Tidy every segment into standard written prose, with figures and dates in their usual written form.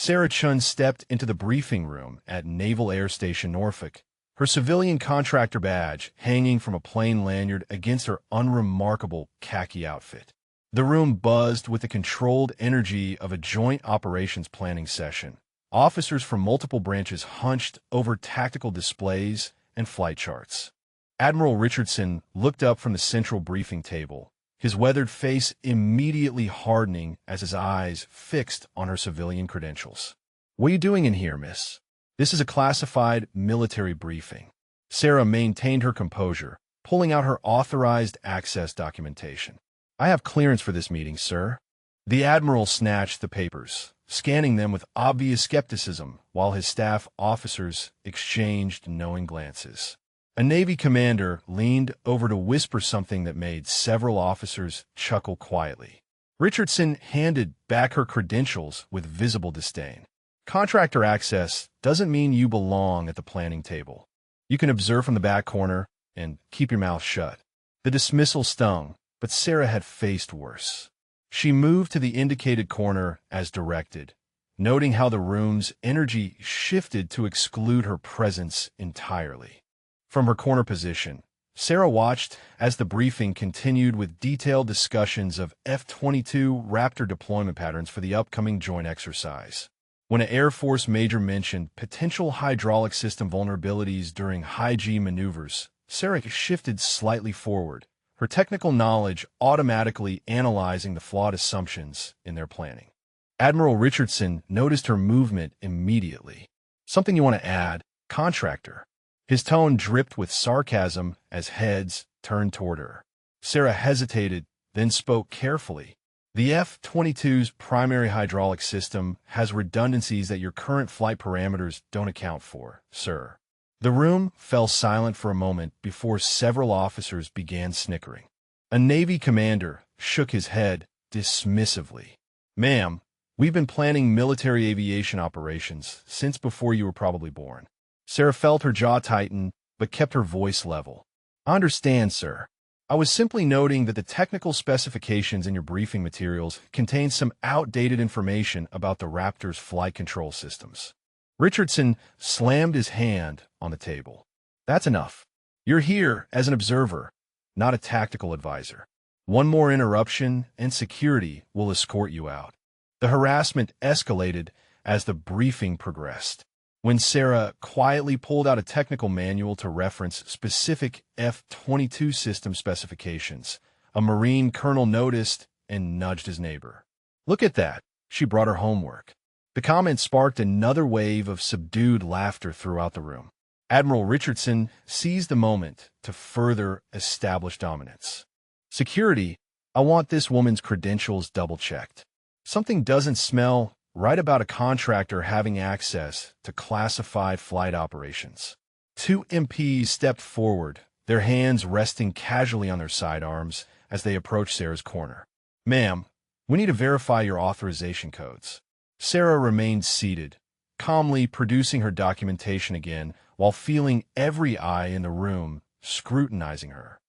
Sarah Chun stepped into the briefing room at Naval Air Station Norfolk, her civilian contractor badge hanging from a plain lanyard against her unremarkable khaki outfit. The room buzzed with the controlled energy of a joint operations planning session. Officers from multiple branches hunched over tactical displays and flight charts. Admiral Richardson looked up from the central briefing table, his weathered face immediately hardening as his eyes fixed on her civilian credentials. "What are you doing in here, miss? This is a classified military briefing." Sarah maintained her composure, pulling out her authorized access documentation. "I have clearance for this meeting, sir." The admiral snatched the papers, scanning them with obvious skepticism, while his staff officers exchanged knowing glances. A Navy commander leaned over to whisper something that made several officers chuckle quietly. Richardson handed back her credentials with visible disdain. "Contractor access doesn't mean you belong at the planning table. You can observe from the back corner and keep your mouth shut." The dismissal stung, but Sarah had faced worse. She moved to the indicated corner as directed, noting how the room's energy shifted to exclude her presence entirely. From her corner position, Sarah watched as the briefing continued with detailed discussions of F-22 Raptor deployment patterns for the upcoming joint exercise. When an Air Force major mentioned potential hydraulic system vulnerabilities during high-G maneuvers, Sarah shifted slightly forward, her technical knowledge automatically analyzing the flawed assumptions in their planning. Admiral Richardson noticed her movement immediately. "Something you want to add, contractor?" His tone dripped with sarcasm as heads turned toward her. Sarah hesitated, then spoke carefully. "The F-22's primary hydraulic system has redundancies that your current flight parameters don't account for, sir." The room fell silent for a moment before several officers began snickering. A Navy commander shook his head dismissively. "Ma'am, we've been planning military aviation operations since before you were probably born." Sarah felt her jaw tighten, but kept her voice level. "I understand, sir. I was simply noting that the technical specifications in your briefing materials contain some outdated information about the Raptor's flight control systems." Richardson slammed his hand on the table. "That's enough. You're here as an observer, not a tactical advisor. One more interruption and security will escort you out." The harassment escalated as the briefing progressed. When Sarah quietly pulled out a technical manual to reference specific F-22 system specifications, a Marine colonel noticed and nudged his neighbor. "Look at that. She brought her homework." The comment sparked another wave of subdued laughter throughout the room. Admiral Richardson seized the moment to further establish dominance. "Security, I want this woman's credentials double-checked. Something doesn't smell right about a contractor having access to classified flight operations." Two MPs stepped forward, their hands resting casually on their sidearms as they approached Sarah's corner. "Ma'am, we need to verify your authorization codes." Sarah remained seated, calmly producing her documentation again while feeling every eye in the room scrutinizing her.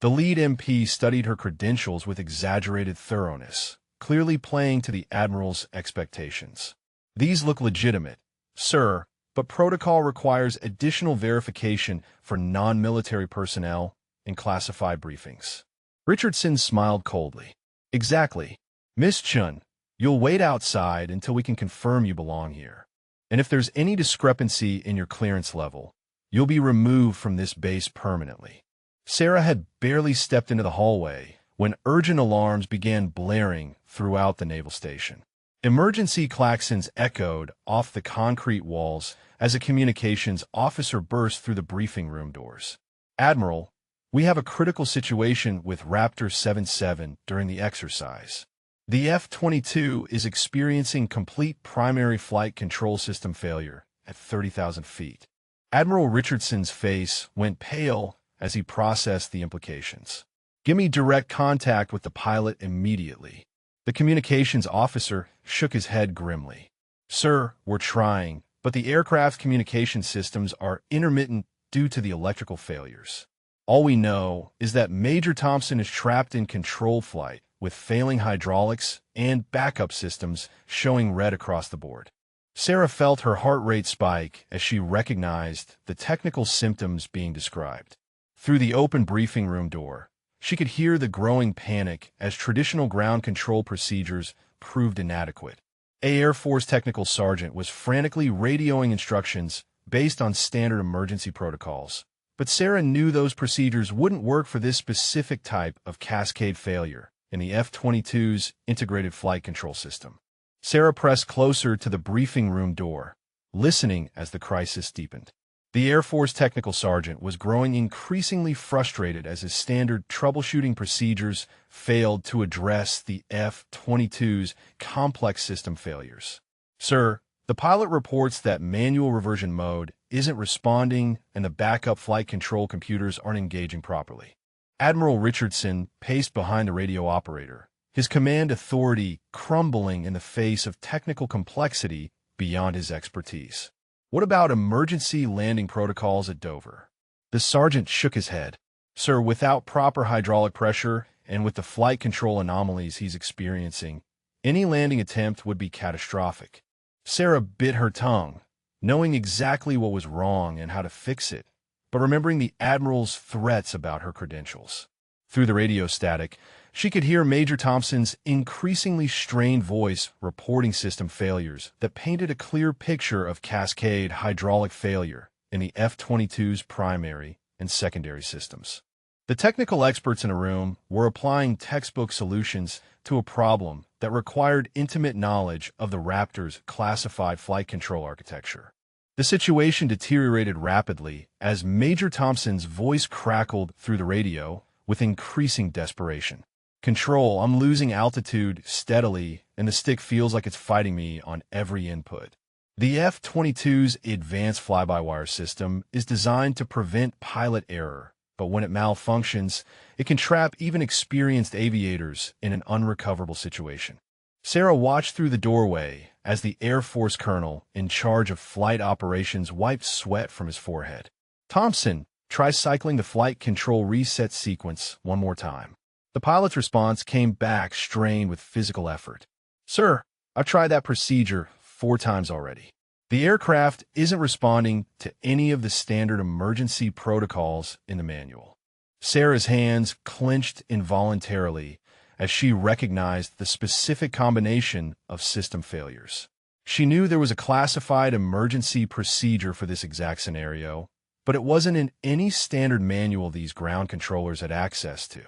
The lead MP studied her credentials with exaggerated thoroughness, clearly playing to the Admiral's expectations. "These look legitimate, sir, but protocol requires additional verification for non-military personnel in classified briefings." Richardson smiled coldly. "Exactly. Miss Chun, you'll wait outside until we can confirm you belong here. And if there's any discrepancy in your clearance level, you'll be removed from this base permanently." Sarah had barely stepped into the hallway when urgent alarms began blaring throughout the naval station. Emergency klaxons echoed off the concrete walls as a communications officer burst through the briefing room doors. "Admiral, we have a critical situation with Raptor 77 during the exercise. The F-22 is experiencing complete primary flight control system failure at 30,000 feet. Admiral Richardson's face went pale as he processed the implications. "Give me direct contact with the pilot immediately." The communications officer shook his head grimly. "Sir, we're trying, but the aircraft's communication systems are intermittent due to the electrical failures. All we know is that Major Thompson is trapped in control flight with failing hydraulics and backup systems showing red across the board." Sarah felt her heart rate spike as she recognized the technical symptoms being described. Through the open briefing room door, she could hear the growing panic as traditional ground control procedures proved inadequate. A Air Force technical sergeant was frantically radioing instructions based on standard emergency protocols. But Sarah knew those procedures wouldn't work for this specific type of cascade failure in the F-22's integrated flight control system. Sarah pressed closer to the briefing room door, listening as the crisis deepened. The Air Force technical sergeant was growing increasingly frustrated as his standard troubleshooting procedures failed to address the F-22's complex system failures. "Sir, the pilot reports that manual reversion mode isn't responding and the backup flight control computers aren't engaging properly." Admiral Richardson paced behind the radio operator, his command authority crumbling in the face of technical complexity beyond his expertise. "What about emergency landing protocols at Dover?" The sergeant shook his head. "Sir, without proper hydraulic pressure and with the flight control anomalies he's experiencing, any landing attempt would be catastrophic." Sarah bit her tongue, knowing exactly what was wrong and how to fix it, but remembering the Admiral's threats about her credentials. Through the radio static, she could hear Major Thompson's increasingly strained voice reporting system failures that painted a clear picture of cascade hydraulic failure in the F-22's primary and secondary systems. The technical experts in the room were applying textbook solutions to a problem that required intimate knowledge of the Raptor's classified flight control architecture. The situation deteriorated rapidly as Major Thompson's voice crackled through the radio with increasing desperation. "Control, I'm losing altitude steadily, and the stick feels like it's fighting me on every input." The F-22's advanced fly-by-wire system is designed to prevent pilot error, but when it malfunctions, it can trap even experienced aviators in an unrecoverable situation. Sarah watched through the doorway as the Air Force colonel in charge of flight operations wiped sweat from his forehead. "Thompson, try cycling the flight control reset sequence one more time." The pilot's response came back strained with physical effort. "Sir, I've tried that procedure 4 times already. The aircraft isn't responding to any of the standard emergency protocols in the manual." Sarah's hands clenched involuntarily as she recognized the specific combination of system failures. She knew there was a classified emergency procedure for this exact scenario, but it wasn't in any standard manual these ground controllers had access to.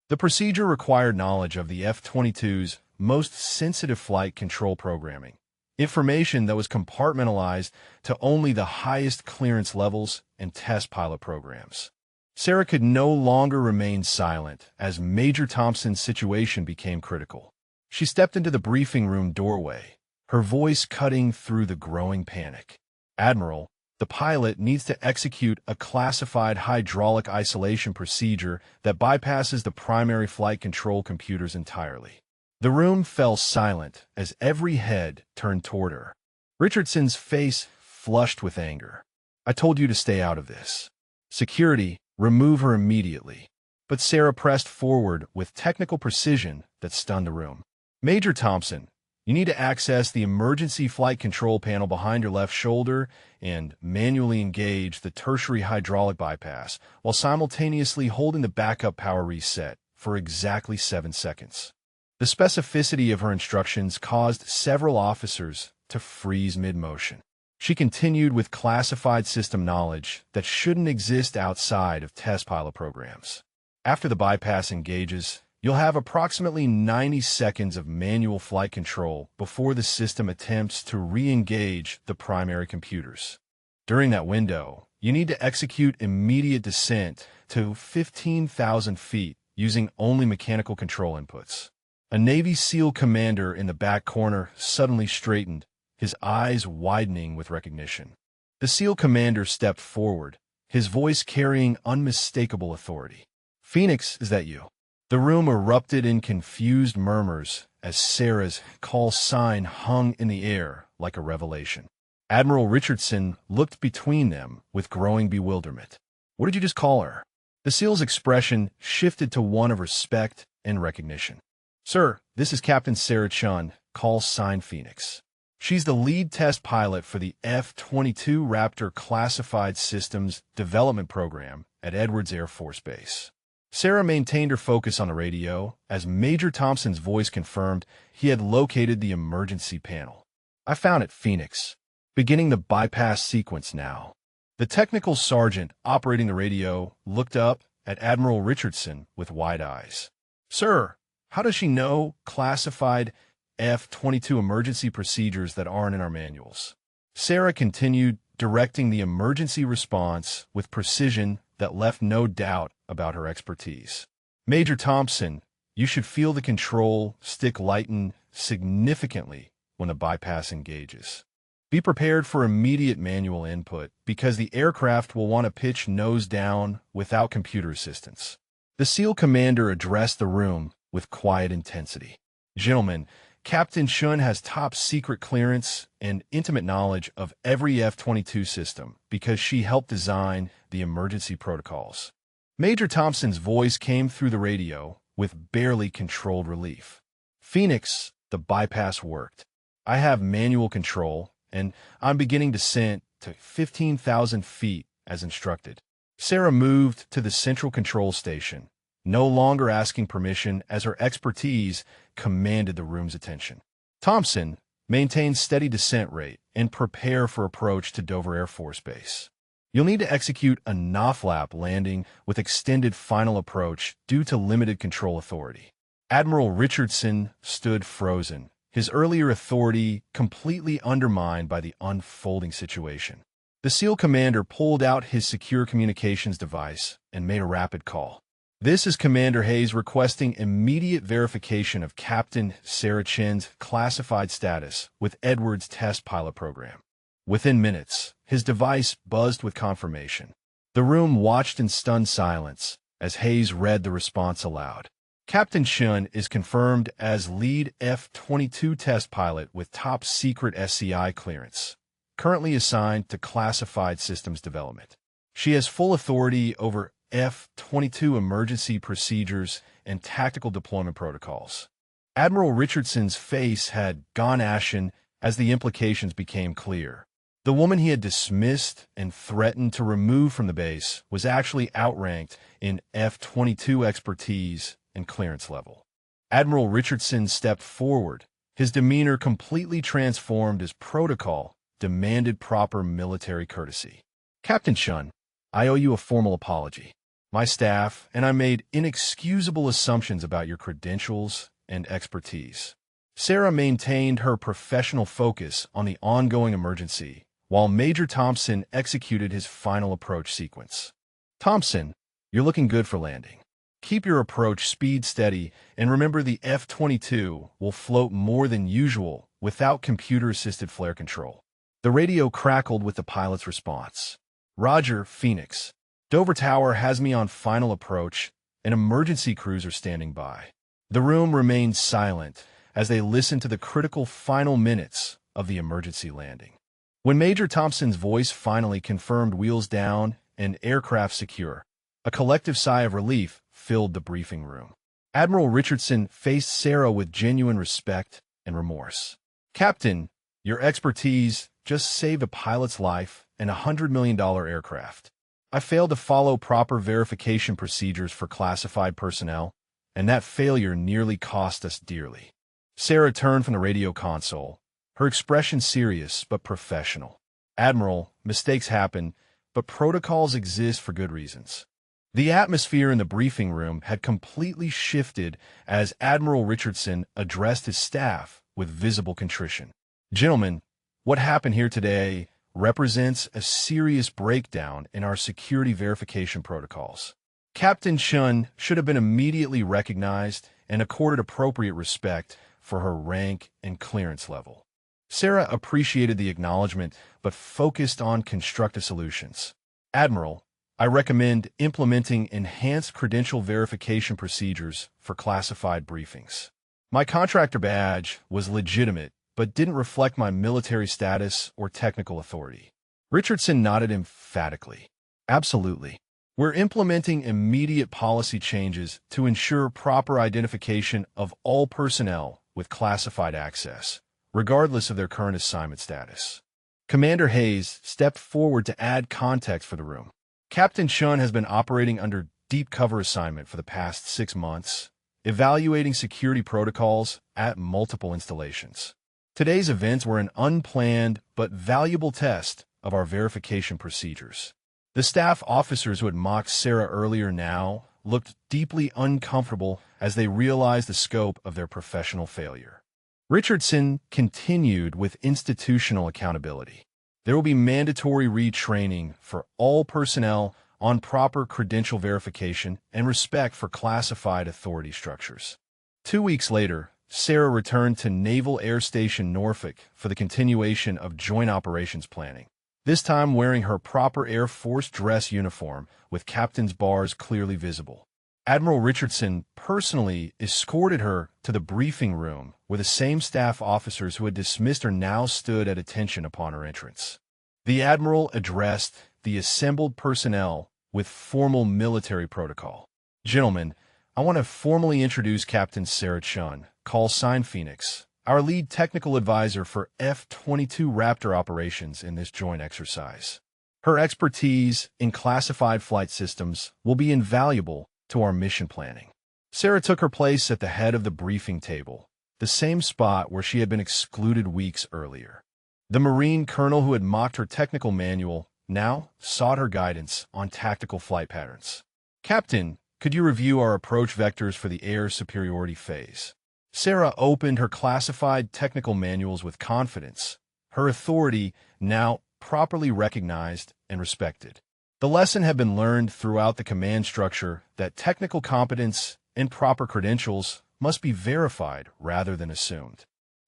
The procedure required knowledge of the F-22's most sensitive flight control programming, information that was compartmentalized to only the highest clearance levels and test pilot programs. Sarah could no longer remain silent as Major Thompson's situation became critical. She stepped into the briefing room doorway, her voice cutting through the growing panic. "Admiral, the pilot needs to execute a classified hydraulic isolation procedure that bypasses the primary flight control computers entirely." The room fell silent as every head turned toward her. Richardson's face flushed with anger. "I told you to stay out of this. Security, remove her immediately." But Sarah pressed forward with technical precision that stunned the room. "Major Thompson, you need to access the emergency flight control panel behind your left shoulder and manually engage the tertiary hydraulic bypass while simultaneously holding the backup power reset for exactly 7 seconds. The specificity of her instructions caused several officers to freeze mid-motion. She continued with classified system knowledge that shouldn't exist outside of test pilot programs. "After the bypass engages, you'll have approximately 90 seconds of manual flight control before the system attempts to re-engage the primary computers. During that window, you need to execute immediate descent to 15,000 feet using only mechanical control inputs." A Navy SEAL commander in the back corner suddenly straightened, his eyes widening with recognition. The SEAL commander stepped forward, his voice carrying unmistakable authority. "Phoenix, is that you?" The room erupted in confused murmurs as Sarah's call sign hung in the air like a revelation. Admiral Richardson looked between them with growing bewilderment. "What did you just call her?" The SEAL's expression shifted to one of respect and recognition. "Sir, this is Captain Sarah Chun, call sign Phoenix." She's the lead test pilot for the F-22 Raptor Classified Systems Development Program at Edwards Air Force Base. Sarah maintained her focus on the radio as Major Thompson's voice confirmed he had located the emergency panel. "I found it, Phoenix. Beginning the bypass sequence now." The technical sergeant operating the radio looked up at Admiral Richardson with wide eyes. "Sir, how does she know classified F-22 emergency procedures that aren't in our manuals?" Sarah continued, directing the emergency response with precision that left no doubt about her expertise. "Major Thompson, you should feel the control stick lighten significantly when the bypass engages. Be prepared for immediate manual input because the aircraft will want to pitch nose down without computer assistance." The SEAL commander addressed the room with quiet intensity. "Gentlemen, Captain Shun has top-secret clearance and intimate knowledge of every F-22 system because she helped design the emergency protocols." Major Thompson's voice came through the radio with barely controlled relief. "Phoenix, the bypass worked. I have manual control, and I'm beginning descent to 15,000 feet as instructed." Sarah moved to the central control station, no longer asking permission as her expertise commanded the room's attention. "Thompson, maintain steady descent rate and prepare for approach to Dover Air Force Base. You'll need to execute a NOFLAP landing with extended final approach due to limited control authority." Admiral Richardson stood frozen, his earlier authority completely undermined by the unfolding situation. The SEAL commander pulled out his secure communications device and made a rapid call. "This is Commander Hayes requesting immediate verification of Captain Sarah Chen's classified status with Edwards Test Pilot Program." Within minutes, his device buzzed with confirmation. The room watched in stunned silence as Hayes read the response aloud. "Captain Shun is confirmed as lead F-22 test pilot with top-secret SCI clearance, currently assigned to classified systems development. She has full authority over F-22 emergency procedures and tactical deployment protocols." Admiral Richardson's face had gone ashen as the implications became clear. The woman he had dismissed and threatened to remove from the base was actually outranked in F-22 expertise and clearance level. Admiral Richardson stepped forward, his demeanor completely transformed as protocol demanded proper military courtesy. "Captain Shun, I owe you a formal apology. My staff and I made inexcusable assumptions about your credentials and expertise." Sarah maintained her professional focus on the ongoing emergency, while Major Thompson executed his final approach sequence. "Thompson, you're looking good for landing. Keep your approach speed steady, and remember the F-22 will float more than usual without computer-assisted flare control." The radio crackled with the pilot's response. "Roger, Phoenix. Dover Tower has me on final approach, and emergency crews are standing by." The room remained silent as they listened to the critical final minutes of the emergency landing. When Major Thompson's voice finally confirmed wheels down and aircraft secure, a collective sigh of relief filled the briefing room. Admiral Richardson faced Sarah with genuine respect and remorse. "Captain, your expertise just saved a pilot's life and a $100 million aircraft. I failed to follow proper verification procedures for classified personnel, and that failure nearly cost us dearly." Sarah turned from the radio console, her expression serious but professional. "Admiral, mistakes happen, but protocols exist for good reasons." The atmosphere in the briefing room had completely shifted as Admiral Richardson addressed his staff with visible contrition. "Gentlemen, what happened here today represents a serious breakdown in our security verification protocols. Captain Shun should have been immediately recognized and accorded appropriate respect for her rank and clearance level." Sarah appreciated the acknowledgement but focused on constructive solutions. "Admiral, I recommend implementing enhanced credential verification procedures for classified briefings. My contractor badge was legitimate but didn't reflect my military status or technical authority." Richardson nodded emphatically. "Absolutely. We're implementing immediate policy changes to ensure proper identification of all personnel with classified access, regardless of their current assignment status. Commander Hayes stepped forward to add context for the room. Captain Chun has been operating under deep cover assignment for the past 6 months, evaluating security protocols at multiple installations. Today's events were an unplanned but valuable test of our verification procedures. The staff officers who had mocked Sarah earlier now looked deeply uncomfortable as they realized the scope of their professional failure. Richardson continued with institutional accountability. There will be mandatory retraining for all personnel on proper credential verification and respect for classified authority structures. 2 weeks later, Sarah returned to Naval Air Station Norfolk for the continuation of joint operations planning, this time wearing her proper Air Force dress uniform with captain's bars clearly visible. Admiral Richardson personally escorted her to the briefing room where the same staff officers who had dismissed her now stood at attention upon her entrance. The Admiral addressed the assembled personnel with formal military protocol. "Gentlemen, I want to formally introduce Captain Sarah Chun, call sign Phoenix, our lead technical advisor for F-22 Raptor operations in this joint exercise. Her expertise in classified flight systems will be invaluable to our mission planning." Sarah took her place at the head of the briefing table, the same spot where she had been excluded weeks earlier. The Marine colonel who had mocked her technical manual now sought her guidance on tactical flight patterns. "Captain, could you review our approach vectors for the air superiority phase?" Sarah opened her classified technical manuals with confidence, her authority now properly recognized and respected. The lesson had been learned throughout the command structure that technical competence and proper credentials must be verified rather than assumed.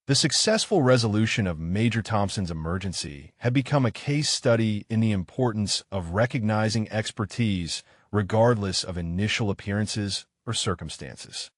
The successful resolution of Major Thompson's emergency had become a case study in the importance of recognizing expertise regardless of initial appearances or circumstances.